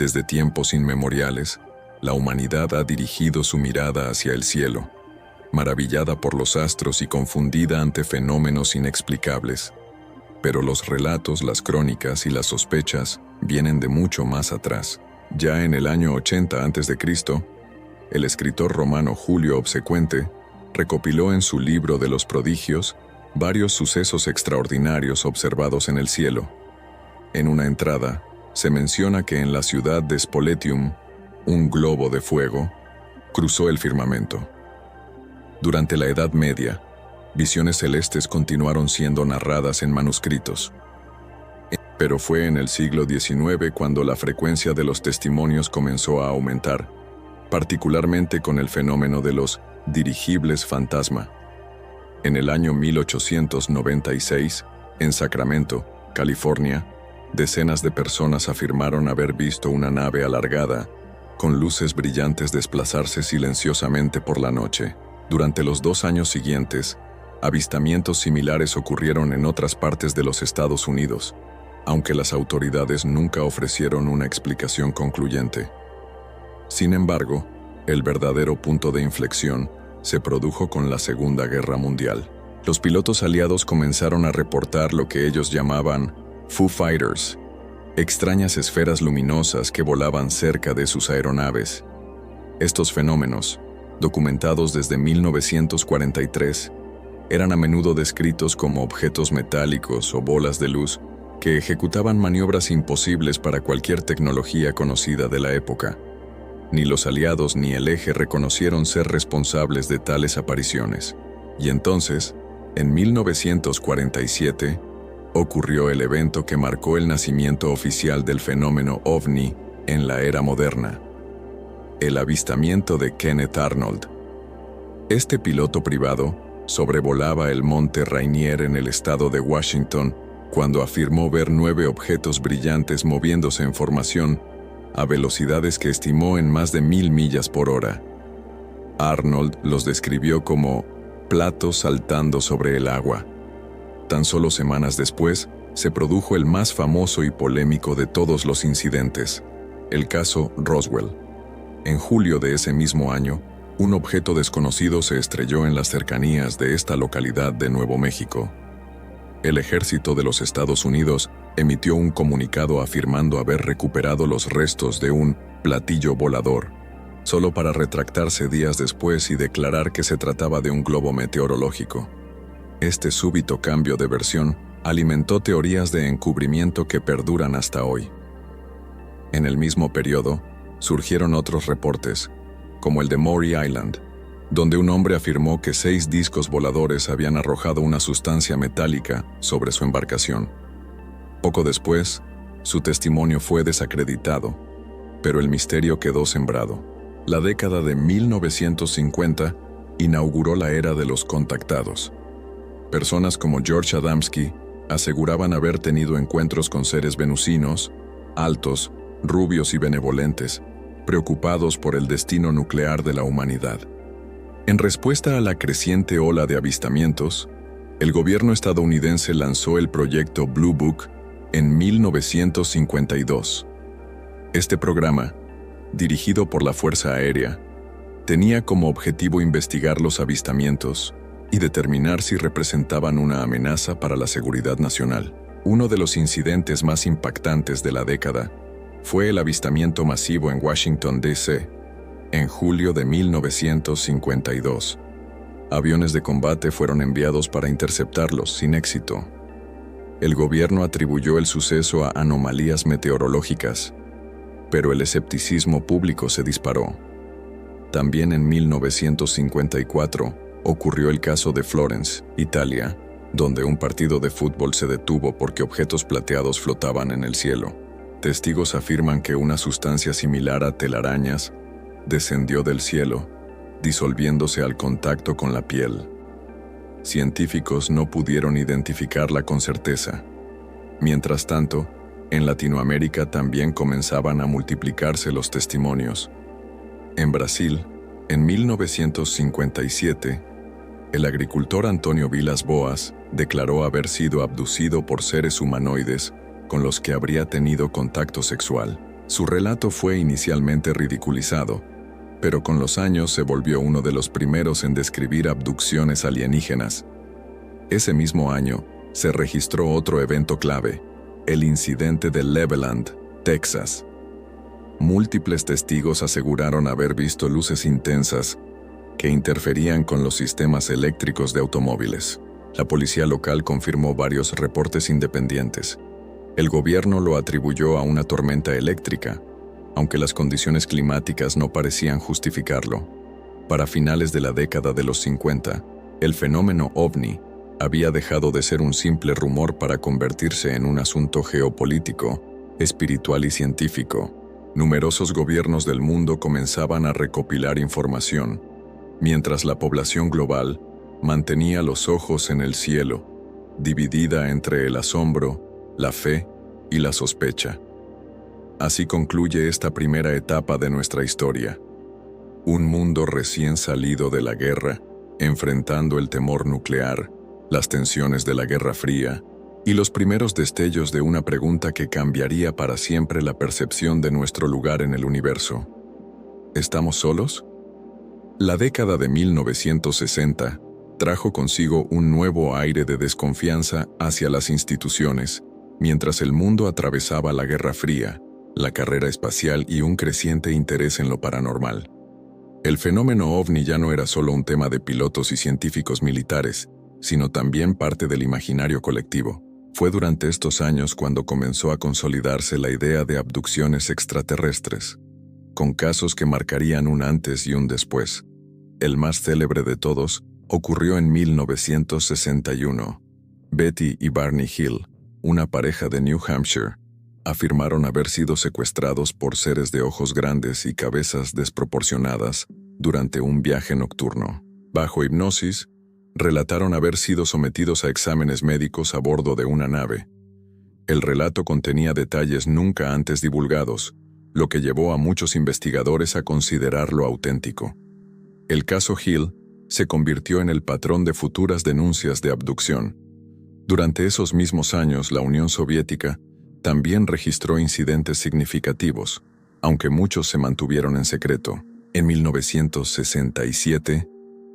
Desde tiempos inmemoriales, la humanidad ha dirigido su mirada hacia el cielo, maravillada por los astros y confundida ante fenómenos inexplicables. Pero los relatos, las crónicas y las sospechas vienen de mucho más atrás. Ya en el año 80 a.C., el escritor romano Julio Obsecuente recopiló en su libro de los prodigios varios sucesos extraordinarios observados en el cielo. En una entrada, se menciona que en la ciudad de Spoletium, un globo de fuego cruzó el firmamento. Durante la Edad Media, visiones celestes continuaron siendo narradas en manuscritos. Pero fue en el siglo XIX cuando la frecuencia de los testimonios comenzó a aumentar, particularmente con el fenómeno de los dirigibles fantasma. En el año 1896, en Sacramento, California, decenas de personas afirmaron haber visto una nave alargada, con luces brillantes desplazarse silenciosamente por la noche. Durante los 2 años siguientes, avistamientos similares ocurrieron en otras partes de los Estados Unidos, aunque las autoridades nunca ofrecieron una explicación concluyente. Sin embargo, el verdadero punto de inflexión se produjo con la Segunda Guerra Mundial. Los pilotos aliados comenzaron a reportar lo que ellos llamaban Foo Fighters, extrañas esferas luminosas que volaban cerca de sus aeronaves. Estos fenómenos, documentados desde 1943, eran a menudo descritos como objetos metálicos o bolas de luz que ejecutaban maniobras imposibles para cualquier tecnología conocida de la época. Ni los aliados ni el eje reconocieron ser responsables de tales apariciones. Y entonces, en 1947, ocurrió el evento que marcó el nacimiento oficial del fenómeno OVNI en la era moderna: el avistamiento de Kenneth Arnold. Este piloto privado sobrevolaba el monte Rainier en el estado de Washington cuando afirmó ver 9 objetos brillantes moviéndose en formación a velocidades que estimó en más de 1000 millas por hora. Arnold los describió como platos saltando sobre el agua. Tan solo semanas después, se produjo el más famoso y polémico de todos los incidentes, el caso Roswell. En julio de ese mismo año, un objeto desconocido se estrelló en las cercanías de esta localidad de Nuevo México. El ejército de los Estados Unidos emitió un comunicado afirmando haber recuperado los restos de un platillo volador, solo para retractarse días después y declarar que se trataba de un globo meteorológico. Este súbito cambio de versión alimentó teorías de encubrimiento que perduran hasta hoy. En el mismo periodo, surgieron otros reportes, como el de Maury Island, donde un hombre afirmó que 6 discos voladores habían arrojado una sustancia metálica sobre su embarcación. Poco después, su testimonio fue desacreditado, pero el misterio quedó sembrado. La década de 1950 inauguró la era de los contactados. Personas como George Adamski aseguraban haber tenido encuentros con seres venusinos, altos, rubios y benevolentes, preocupados por el destino nuclear de la humanidad. En respuesta a la creciente ola de avistamientos, el gobierno estadounidense lanzó el proyecto Blue Book en 1952. Este programa, dirigido por la Fuerza Aérea, tenía como objetivo investigar los avistamientos y determinar si representaban una amenaza para la seguridad nacional. Uno de los incidentes más impactantes de la década fue el avistamiento masivo en Washington, D.C., en julio de 1952. Aviones de combate fueron enviados para interceptarlos, sin éxito. El gobierno atribuyó el suceso a anomalías meteorológicas, pero el escepticismo público se disparó. También en 1954 ocurrió el caso de Florence, Italia, donde un partido de fútbol se detuvo porque objetos plateados flotaban en el cielo. Testigos afirman que una sustancia similar a telarañas descendió del cielo, disolviéndose al contacto con la piel. Científicos no pudieron identificarla con certeza. Mientras tanto, en Latinoamérica también comenzaban a multiplicarse los testimonios. En Brasil, en 1957, el agricultor Antonio Vilas Boas declaró haber sido abducido por seres humanoides con los que habría tenido contacto sexual. Su relato fue inicialmente ridiculizado, pero con los años se volvió uno de los primeros en describir abducciones alienígenas. Ese mismo año, se registró otro evento clave, el incidente de Levelland, Texas. Múltiples testigos aseguraron haber visto luces intensas que interferían con los sistemas eléctricos de automóviles. La policía local confirmó varios reportes independientes. El gobierno lo atribuyó a una tormenta eléctrica, aunque las condiciones climáticas no parecían justificarlo. Para finales de la década de los 50, el fenómeno ovni había dejado de ser un simple rumor para convertirse en un asunto geopolítico, espiritual y científico. Numerosos gobiernos del mundo comenzaban a recopilar información, mientras la población global mantenía los ojos en el cielo, dividida entre el asombro, la fe y la sospecha. Así concluye esta primera etapa de nuestra historia. Un mundo recién salido de la guerra, enfrentando el temor nuclear, las tensiones de la Guerra Fría y los primeros destellos de una pregunta que cambiaría para siempre la percepción de nuestro lugar en el universo. ¿Estamos solos? La década de 1960 trajo consigo un nuevo aire de desconfianza hacia las instituciones, mientras el mundo atravesaba la Guerra Fría, la carrera espacial y un creciente interés en lo paranormal. El fenómeno ovni ya no era solo un tema de pilotos y científicos militares, sino también parte del imaginario colectivo. Fue durante estos años cuando comenzó a consolidarse la idea de abducciones extraterrestres, con casos que marcarían un antes y un después. El más célebre de todos ocurrió en 1961. Betty y Barney Hill, una pareja de New Hampshire, afirmaron haber sido secuestrados por seres de ojos grandes y cabezas desproporcionadas durante un viaje nocturno. Bajo hipnosis, relataron haber sido sometidos a exámenes médicos a bordo de una nave. El relato contenía detalles nunca antes divulgados, lo que llevó a muchos investigadores a considerarlo auténtico. El caso Hill se convirtió en el patrón de futuras denuncias de abducción. Durante esos mismos años, la Unión Soviética también registró incidentes significativos, aunque muchos se mantuvieron en secreto. En 1967,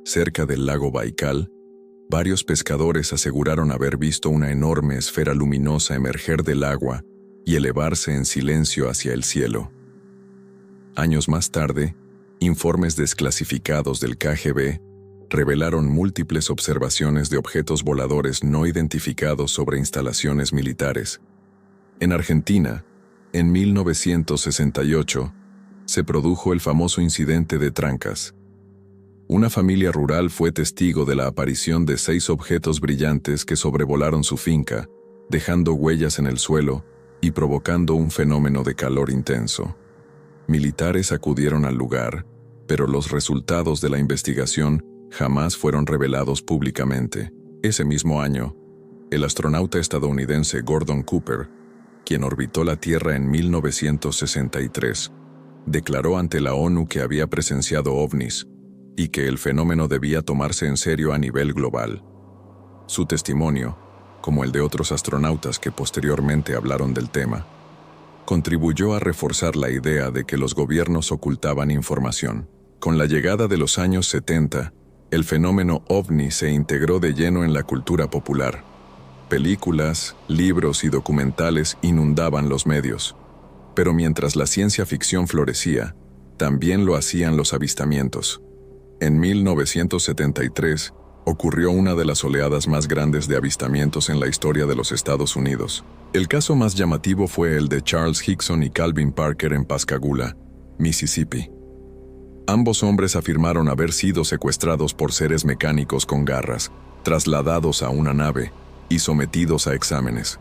cerca del lago Baikal, varios pescadores aseguraron haber visto una enorme esfera luminosa emerger del agua y elevarse en silencio hacia el cielo. Años más tarde, informes desclasificados del KGB revelaron múltiples observaciones de objetos voladores no identificados sobre instalaciones militares. En Argentina, en 1968, se produjo el famoso incidente de Trancas. Una familia rural fue testigo de la aparición de 6 objetos brillantes que sobrevolaron su finca, dejando huellas en el suelo y provocando un fenómeno de calor intenso. Militares acudieron al lugar, pero los resultados de la investigación jamás fueron revelados públicamente. Ese mismo año, el astronauta estadounidense Gordon Cooper, quien orbitó la Tierra en 1963, declaró ante la ONU que había presenciado ovnis y que el fenómeno debía tomarse en serio a nivel global. Su testimonio, como el de otros astronautas que posteriormente hablaron del tema, contribuyó a reforzar la idea de que los gobiernos ocultaban información. Con la llegada de los años 70, el fenómeno ovni se integró de lleno en la cultura popular. Películas, libros y documentales inundaban los medios. Pero mientras la ciencia ficción florecía, también lo hacían los avistamientos. En 1973, ocurrió una de las oleadas más grandes de avistamientos en la historia de los Estados Unidos. El caso más llamativo fue el de Charles Hickson y Calvin Parker en Pascagoula, Mississippi. Ambos hombres afirmaron haber sido secuestrados por seres mecánicos con garras, trasladados a una nave y sometidos a exámenes.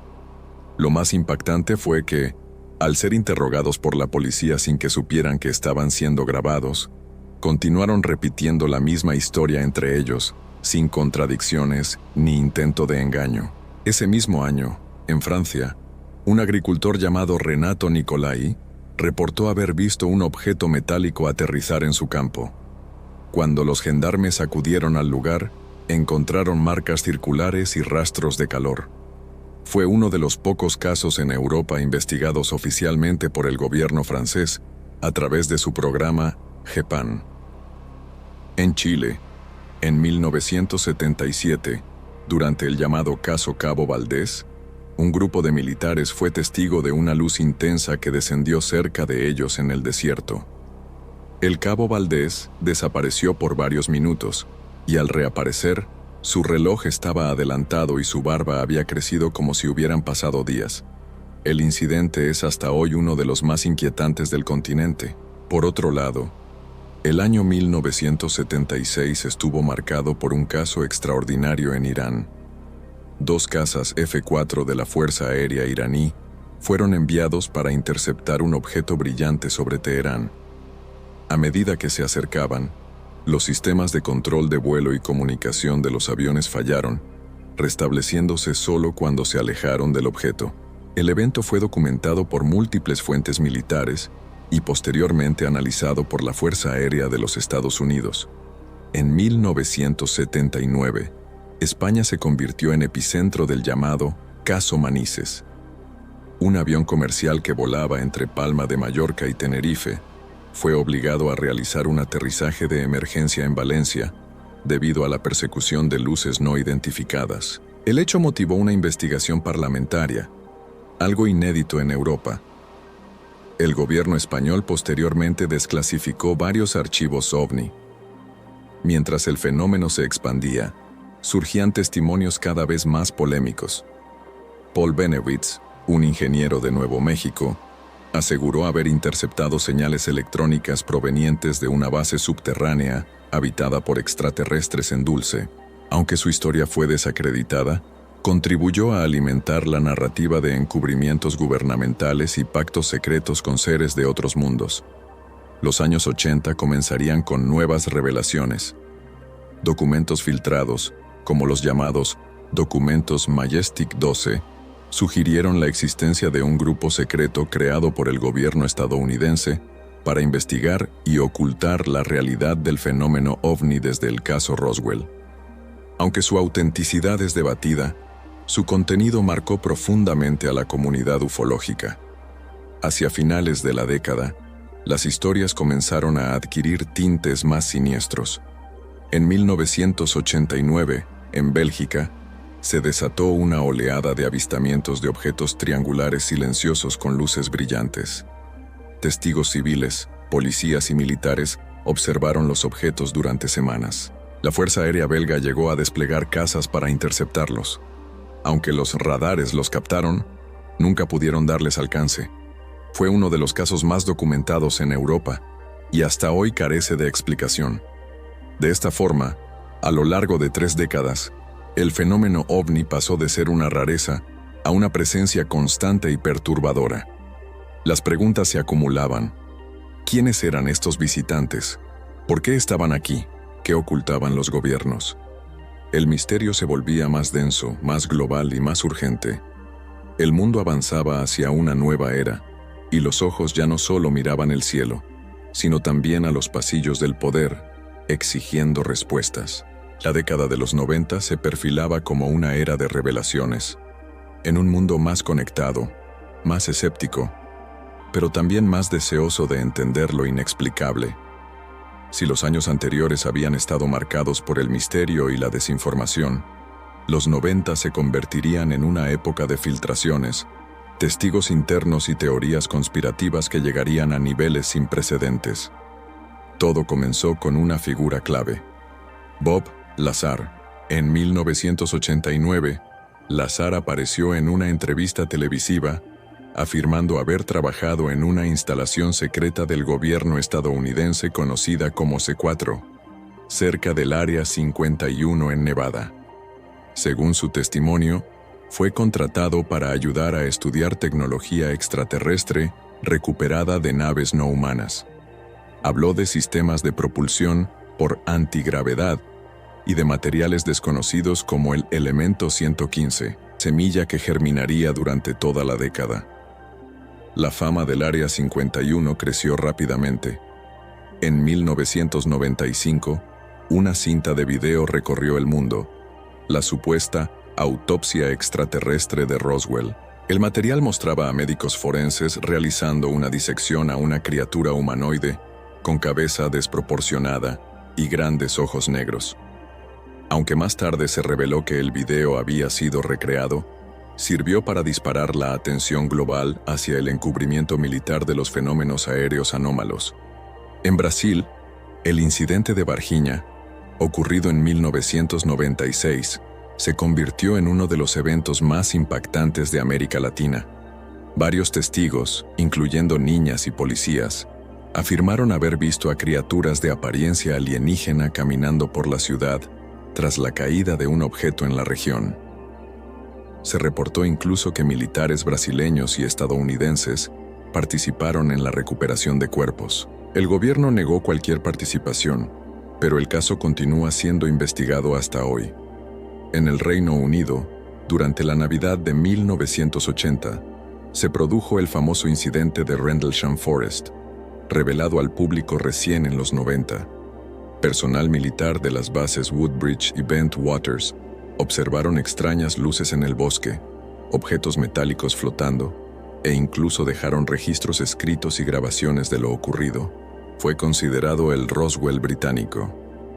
Lo más impactante fue que, al ser interrogados por la policía sin que supieran que estaban siendo grabados, continuaron repitiendo la misma historia entre ellos, sin contradicciones ni intento de engaño. Ese mismo año, en Francia, un agricultor llamado Renato Nicolai reportó haber visto un objeto metálico aterrizar en su campo. Cuando los gendarmes acudieron al lugar, encontraron marcas circulares y rastros de calor. Fue uno de los pocos casos en Europa investigados oficialmente por el gobierno francés a través de su programa GEPAN. En Chile, en 1977, durante el llamado Caso Cabo Valdés, un grupo de militares fue testigo de una luz intensa que descendió cerca de ellos en el desierto. El Cabo Valdés desapareció por varios minutos, y al reaparecer, su reloj estaba adelantado y su barba había crecido como si hubieran pasado días. El incidente es hasta hoy uno de los más inquietantes del continente. Por otro lado, el año 1976 estuvo marcado por un caso extraordinario en Irán. 2 cazas F-4 de la Fuerza Aérea iraní fueron enviados para interceptar un objeto brillante sobre Teherán. A medida que se acercaban, los sistemas de control de vuelo y comunicación de los aviones fallaron, restableciéndose solo cuando se alejaron del objeto. El evento fue documentado por múltiples fuentes militares y posteriormente analizado por la Fuerza Aérea de los Estados Unidos. En 1979, España se convirtió en epicentro del llamado Caso Manises. Un avión comercial que volaba entre Palma de Mallorca y Tenerife fue obligado a realizar un aterrizaje de emergencia en Valencia debido a la persecución de luces no identificadas. El hecho motivó una investigación parlamentaria, algo inédito en Europa. El gobierno español posteriormente desclasificó varios archivos OVNI. Mientras el fenómeno se expandía, surgían testimonios cada vez más polémicos. Paul Benewitz, un ingeniero de Nuevo México, aseguró haber interceptado señales electrónicas provenientes de una base subterránea habitada por extraterrestres en Dulce. Aunque su historia fue desacreditada, contribuyó a alimentar la narrativa de encubrimientos gubernamentales y pactos secretos con seres de otros mundos. Los años 80 comenzarían con nuevas revelaciones. Documentos filtrados, como los llamados documentos Majestic 12, sugirieron la existencia de un grupo secreto creado por el gobierno estadounidense para investigar y ocultar la realidad del fenómeno OVNI desde el caso Roswell. Aunque su autenticidad es debatida, su contenido marcó profundamente a la comunidad ufológica. Hacia finales de la década, las historias comenzaron a adquirir tintes más siniestros. En 1989, en Bélgica, se desató una oleada de avistamientos de objetos triangulares silenciosos con luces brillantes. Testigos civiles, policías y militares observaron los objetos durante semanas. La Fuerza Aérea belga llegó a desplegar cazas para interceptarlos. Aunque los radares los captaron, nunca pudieron darles alcance. Fue uno de los casos más documentados en Europa y hasta hoy carece de explicación. De esta forma, a lo largo de 3 décadas, el fenómeno OVNI pasó de ser una rareza a una presencia constante y perturbadora. Las preguntas se acumulaban. ¿Quiénes eran estos visitantes? ¿Por qué estaban aquí? ¿Qué ocultaban los gobiernos? El misterio se volvía más denso, más global y más urgente. El mundo avanzaba hacia una nueva era, y los ojos ya no solo miraban el cielo, sino también a los pasillos del poder, exigiendo respuestas. La década de los 90 se perfilaba como una era de revelaciones, en un mundo más conectado, más escéptico, pero también más deseoso de entender lo inexplicable. Si los años anteriores habían estado marcados por el misterio y la desinformación, los 90 se convertirían en una época de filtraciones, testigos internos y teorías conspirativas que llegarían a niveles sin precedentes. Todo comenzó con una figura clave: Bob Lazar. En 1989, Lazar apareció en una entrevista televisiva afirmando haber trabajado en una instalación secreta del gobierno estadounidense conocida como C4, cerca del Área 51 en Nevada. Según su testimonio, fue contratado para ayudar a estudiar tecnología extraterrestre recuperada de naves no humanas. Habló de sistemas de propulsión por antigravedad y de materiales desconocidos como el elemento 115, semilla que germinaría durante toda la década. La fama del Área 51 creció rápidamente. En 1995, una cinta de video recorrió el mundo, la supuesta Autopsia extraterrestre de Roswell. El material mostraba a médicos forenses realizando una disección a una criatura humanoide con cabeza desproporcionada y grandes ojos negros. Aunque más tarde se reveló que el video había sido recreado, sirvió para disparar la atención global hacia el encubrimiento militar de los fenómenos aéreos anómalos. En Brasil, el incidente de Varginha, ocurrido en 1996, se convirtió en uno de los eventos más impactantes de América Latina. Varios testigos, incluyendo niñas y policías, afirmaron haber visto a criaturas de apariencia alienígena caminando por la ciudad tras la caída de un objeto en la región. Se reportó incluso que militares brasileños y estadounidenses participaron en la recuperación de cuerpos. El gobierno negó cualquier participación, pero el caso continúa siendo investigado hasta hoy. En el Reino Unido, durante la Navidad de 1980, se produjo el famoso incidente de Rendlesham Forest, revelado al público recién en los 90. Personal militar de las bases Woodbridge y Bent Waters observaron extrañas luces en el bosque, objetos metálicos flotando, e incluso dejaron registros escritos y grabaciones de lo ocurrido. Fue considerado el Roswell británico.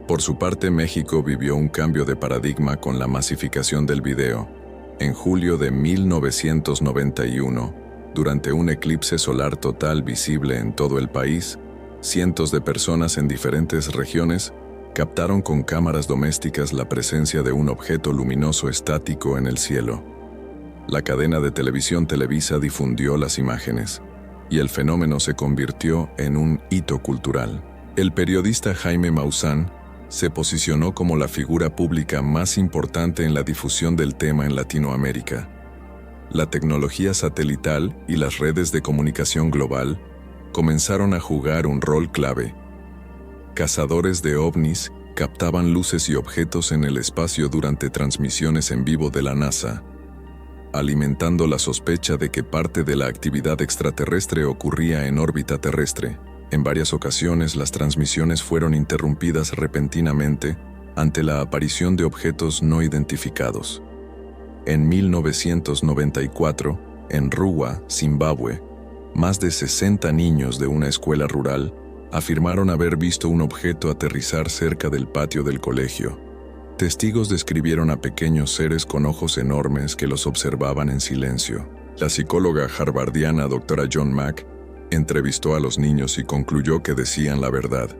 Por su parte, México vivió un cambio de paradigma con la masificación del video. En julio de 1991, durante un eclipse solar total visible en todo el país, cientos de personas en diferentes regiones captaron con cámaras domésticas la presencia de un objeto luminoso estático en el cielo. La cadena de televisión Televisa difundió las imágenes, y el fenómeno se convirtió en un hito cultural. El periodista Jaime Maussan se posicionó como la figura pública más importante en la difusión del tema en Latinoamérica. La tecnología satelital y las redes de comunicación global comenzaron a jugar un rol clave. Cazadores de ovnis captaban luces y objetos en el espacio durante transmisiones en vivo de la NASA, alimentando la sospecha de que parte de la actividad extraterrestre ocurría en órbita terrestre. En varias ocasiones las transmisiones fueron interrumpidas repentinamente ante la aparición de objetos no identificados. En 1994, en Ruwa, Zimbabue, más de 60 niños de una escuela rural afirmaron haber visto un objeto aterrizar cerca del patio del colegio. Testigos describieron a pequeños seres con ojos enormes que los observaban en silencio. La psicóloga harvardiana Dra. John Mack entrevistó a los niños y concluyó que decían la verdad.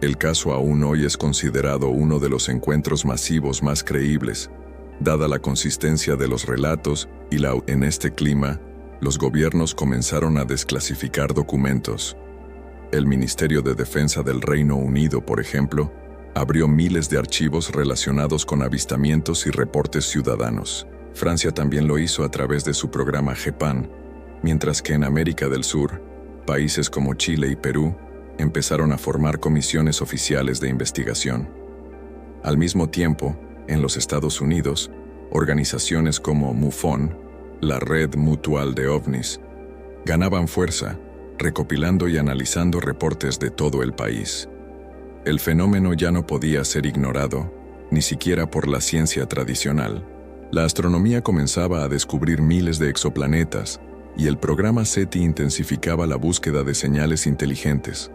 El caso aún hoy es considerado uno de los encuentros masivos más creíbles, dada la consistencia de los relatos y en este clima, los gobiernos comenzaron a desclasificar documentos. El Ministerio de Defensa del Reino Unido, por ejemplo, abrió miles de archivos relacionados con avistamientos y reportes ciudadanos. Francia también lo hizo a través de su programa GEPAN, mientras que en América del Sur, países como Chile y Perú empezaron a formar comisiones oficiales de investigación. Al mismo tiempo, en los Estados Unidos, organizaciones como MUFON, la Red Mutual de OVNIs, ganaban fuerza, recopilando y analizando reportes de todo el país. El fenómeno ya no podía ser ignorado, ni siquiera por la ciencia tradicional. La astronomía comenzaba a descubrir miles de exoplanetas, y el programa SETI intensificaba la búsqueda de señales inteligentes.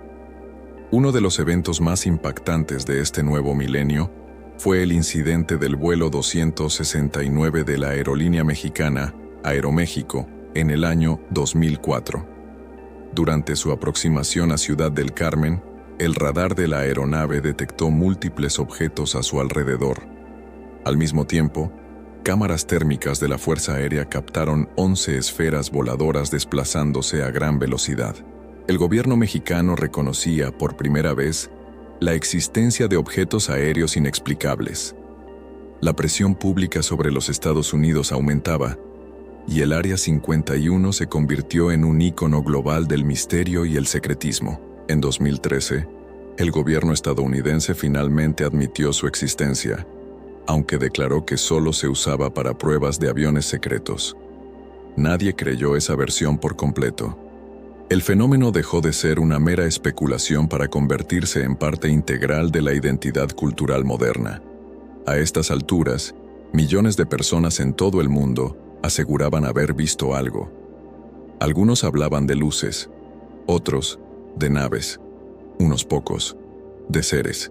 Uno de los eventos más impactantes de este nuevo milenio fue el incidente del vuelo 269 de la aerolínea mexicana Aeroméxico en el año 2004. Durante su aproximación a Ciudad del Carmen, el radar de la aeronave detectó múltiples objetos a su alrededor. Al mismo tiempo, cámaras térmicas de la Fuerza Aérea captaron 11 esferas voladoras desplazándose a gran velocidad. El gobierno mexicano reconocía por primera vez la existencia de objetos aéreos inexplicables. La presión pública sobre los Estados Unidos aumentaba, y el Área 51 se convirtió en un ícono global del misterio y el secretismo. En 2013, el gobierno estadounidense finalmente admitió su existencia, aunque declaró que solo se usaba para pruebas de aviones secretos. Nadie creyó esa versión por completo. El fenómeno dejó de ser una mera especulación para convertirse en parte integral de la identidad cultural moderna. A estas alturas, Millones de personas en todo el mundo aseguraban haber visto algo. Algunos hablaban de luces, otros de naves, unos pocos de seres.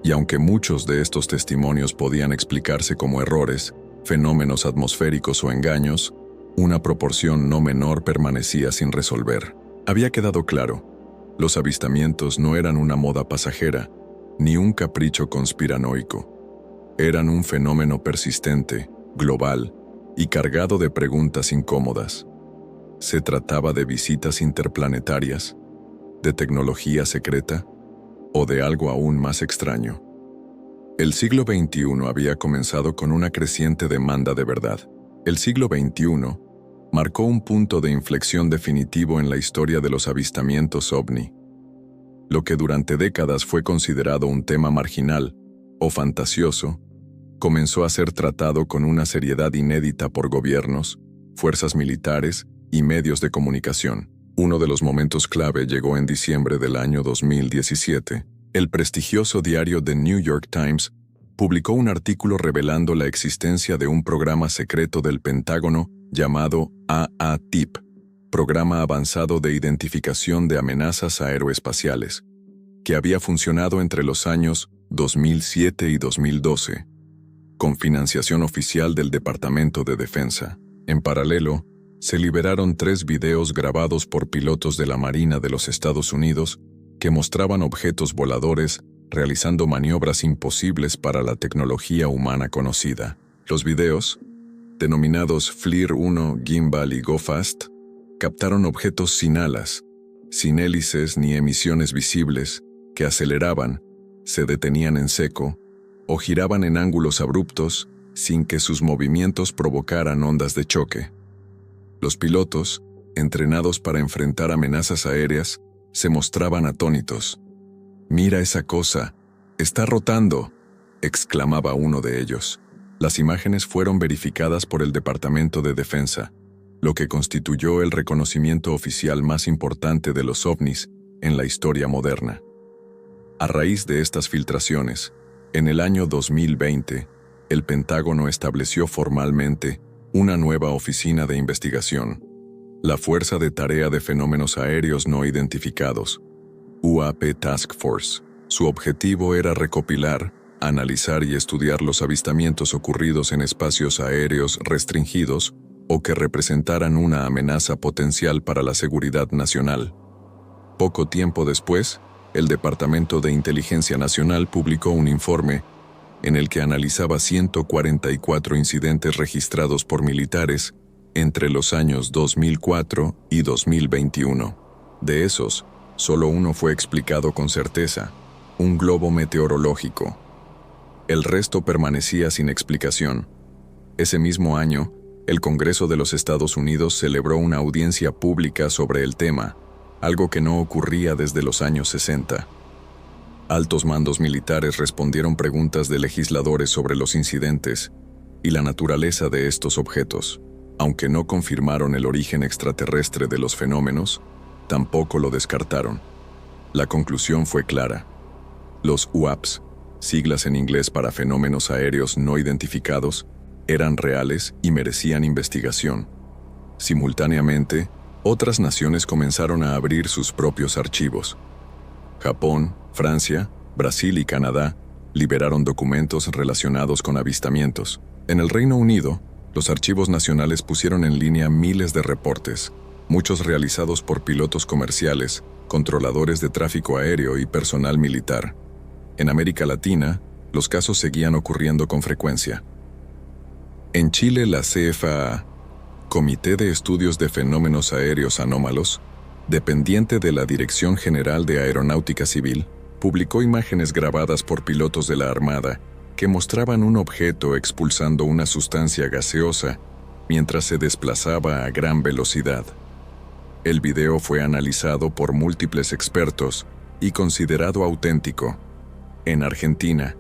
Y aunque muchos de estos testimonios podían explicarse como errores, fenómenos atmosféricos o engaños, una proporción no menor permanecía sin resolver. Había quedado claro, los avistamientos no eran una moda pasajera, ni un capricho conspiranoico. Eran un fenómeno persistente, global y cargado de preguntas incómodas. Se trataba de visitas interplanetarias, de tecnología secreta o de algo aún más extraño. El siglo XXI había comenzado con una creciente demanda de verdad. El siglo XXI marcó un punto de inflexión definitivo en la historia de los avistamientos ovni. Lo que durante décadas fue considerado un tema marginal o fantasioso, comenzó a ser tratado con una seriedad inédita por gobiernos, fuerzas militares y medios de comunicación. Uno de los momentos clave llegó en diciembre del año 2017. El prestigioso diario The New York Times publicó un artículo revelando la existencia de un programa secreto del Pentágono llamado AATIP, Programa Avanzado de Identificación de Amenazas Aeroespaciales, que había funcionado entre los años 2007 y 2012, con financiación oficial del Departamento de Defensa. En paralelo, se liberaron 3 videos grabados por pilotos de la Marina de los Estados Unidos que mostraban objetos voladores realizando maniobras imposibles para la tecnología humana conocida. Los videos, denominados FLIR 1, Gimbal y Go Fast, captaron objetos sin alas, sin hélices ni emisiones visibles, que aceleraban, se detenían en seco o giraban en ángulos abruptos sin que sus movimientos provocaran ondas de choque. Los pilotos, entrenados para enfrentar amenazas aéreas, se mostraban atónitos. «Mira esa cosa, está rotando», exclamaba uno de ellos. Las imágenes fueron verificadas por el Departamento de Defensa, lo que constituyó el reconocimiento oficial más importante de los ovnis en la historia moderna. A raíz de estas filtraciones, en el año 2020, el Pentágono estableció formalmente una nueva oficina de investigación, la Fuerza de Tarea de Fenómenos Aéreos No Identificados, UAP Task Force. Su objetivo era recopilar, analizar y estudiar los avistamientos ocurridos en espacios aéreos restringidos o que representaran una amenaza potencial para la seguridad nacional. Poco tiempo después, el Departamento de Inteligencia Nacional publicó un informe en el que analizaba 144 incidentes registrados por militares entre los años 2004 y 2021. De esos, solo uno fue explicado con certeza: un globo meteorológico. El resto permanecía sin explicación. Ese mismo año, el Congreso de los Estados Unidos celebró una audiencia pública sobre el tema, algo que no ocurría desde los años 60. Altos mandos militares respondieron preguntas de legisladores sobre los incidentes y la naturaleza de estos objetos. Aunque no confirmaron el origen extraterrestre de los fenómenos, tampoco lo descartaron. La conclusión fue clara. Los UAPs, siglas en inglés para fenómenos aéreos no identificados, eran reales y merecían investigación. Simultáneamente, otras naciones comenzaron a abrir sus propios archivos. Japón, Francia, Brasil y Canadá liberaron documentos relacionados con avistamientos. En el Reino Unido, los archivos nacionales pusieron en línea miles de reportes, muchos realizados por pilotos comerciales, controladores de tráfico aéreo y personal militar. En América Latina, los casos seguían ocurriendo con frecuencia. En Chile, la CFAA, Comité de Estudios de Fenómenos Aéreos Anómalos, dependiente de la Dirección General de Aeronáutica Civil, publicó imágenes grabadas por pilotos de la Armada que mostraban un objeto expulsando una sustancia gaseosa mientras se desplazaba a gran velocidad. El video fue analizado por múltiples expertos y considerado auténtico. En Argentina,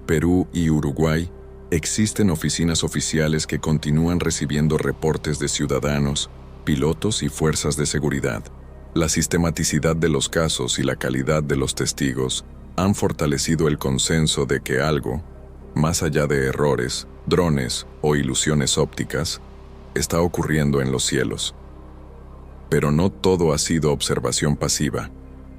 Perú y Uruguay existen oficinas oficiales que continúan recibiendo reportes de ciudadanos, pilotos y fuerzas de seguridad. La sistematicidad de los casos y la calidad de los testigos han fortalecido el consenso de que algo, más allá de errores, drones o ilusiones ópticas, está ocurriendo en los cielos. Pero no todo ha sido observación pasiva.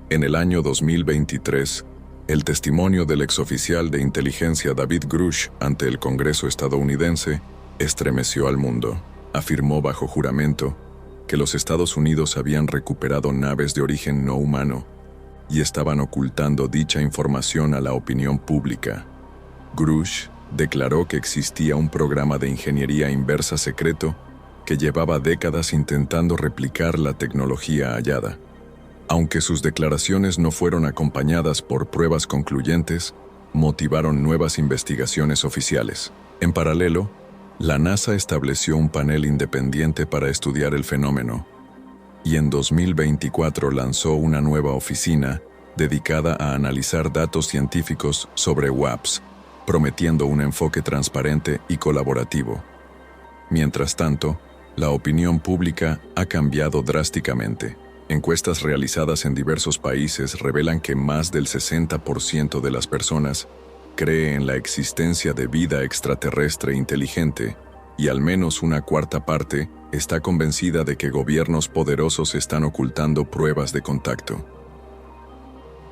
En el año 2023, el testimonio del exoficial de inteligencia David Grush ante el Congreso estadounidense estremeció al mundo. Afirmó bajo juramento que los Estados Unidos habían recuperado naves de origen no humano y estaban ocultando dicha información a la opinión pública. Grush declaró que existía un programa de ingeniería inversa secreto que llevaba décadas intentando replicar la tecnología hallada. Aunque sus declaraciones no fueron acompañadas por pruebas concluyentes, motivaron nuevas investigaciones oficiales. En paralelo, la NASA estableció un panel independiente para estudiar el fenómeno, y en 2024 lanzó una nueva oficina dedicada a analizar datos científicos sobre WAPs, prometiendo un enfoque transparente y colaborativo. Mientras tanto, la opinión pública ha cambiado drásticamente. Encuestas realizadas en diversos países revelan que más del 60% de las personas cree en la existencia de vida extraterrestre inteligente, y al menos una cuarta parte está convencida de que gobiernos poderosos están ocultando pruebas de contacto.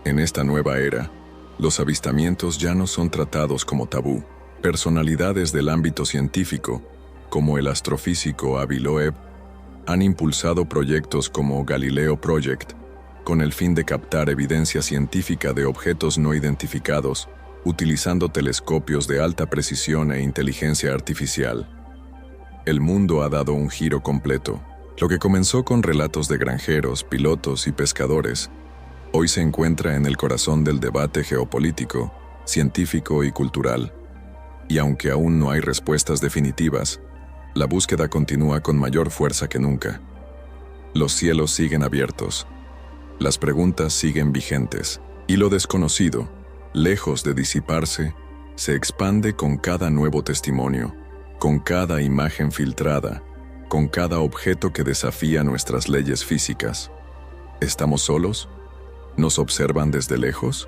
En esta nueva era, los avistamientos ya no son tratados como tabú. Personalidades del ámbito científico, como el astrofísico Avi Loeb, han impulsado proyectos como Galileo Project, con el fin de captar evidencia científica de objetos no identificados, utilizando telescopios de alta precisión e inteligencia artificial. El mundo ha dado un giro completo. Lo que comenzó con relatos de granjeros, pilotos y pescadores, hoy se encuentra en el corazón del debate geopolítico, científico y cultural. Y aunque aún no hay respuestas definitivas, la búsqueda continúa con mayor fuerza que nunca. Los cielos siguen abiertos, las preguntas siguen vigentes, y lo desconocido, lejos de disiparse, se expande con cada nuevo testimonio, con cada imagen filtrada, con cada objeto que desafía nuestras leyes físicas. ¿Estamos solos? ¿Nos observan desde lejos?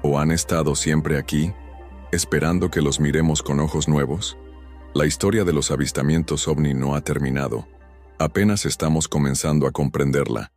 ¿O han estado siempre aquí, esperando que los miremos con ojos nuevos? La historia de los avistamientos ovni no ha terminado. Apenas estamos comenzando a comprenderla.